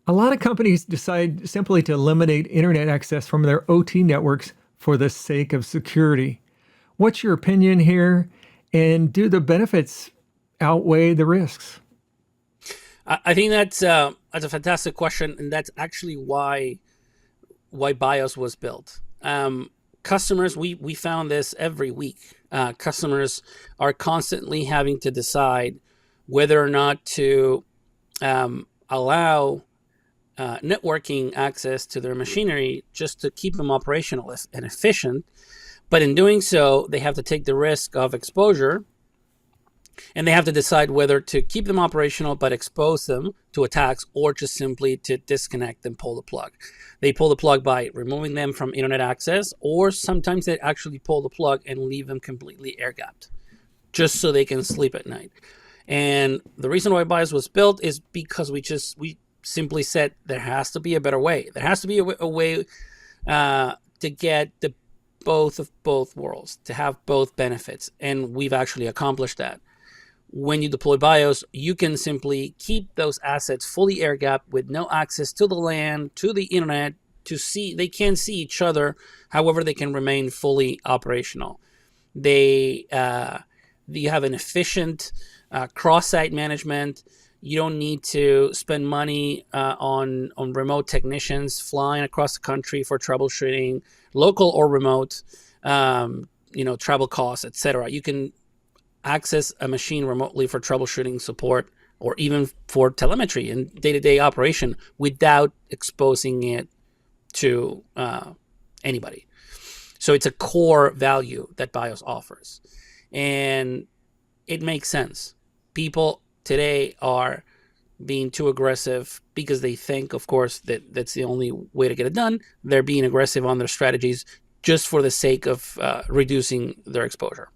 A lot of companies decide simply to eliminate internet access from their OT networks for the sake of security. What's your opinion here? And do the benefits outweigh the risks? I think that's a fantastic question, and that's actually why BIOS was built. Customers, we found this every week. Customers are constantly having to decide whether or not to allow networking access to their machinery just to keep them operational and efficient. But in doing so, they have to take the risk of exposure, and they have to decide whether to keep them operational but expose them to attacks, or just simply to disconnect and pull the plug. They pull the plug by removing them from internet access, or sometimes they actually pull the plug and leave them completely air gapped just so they can sleep at night. And the reason why BIOS was built is because we simply said there has to be a better way. There has to be a way to get the both of both worlds, to have both benefits, and we've actually accomplished that. When you deploy BIOS, you can simply keep those assets fully air gapped with no access to the LAN, to the internet, they can see each other. However, they can remain fully operational. You have an efficient cross-site management. You don't need to spend money on remote technicians flying across the country for troubleshooting, local or remote, travel costs, etc. You can access a machine remotely for troubleshooting, support, or even for telemetry and day-to-day operation without exposing it to anybody. So it's a core value that BIOS offers, and it makes sense. People today are being too aggressive because they think, of course, that that's the only way to get it done. They're being aggressive on their strategies just for the sake of reducing their exposure.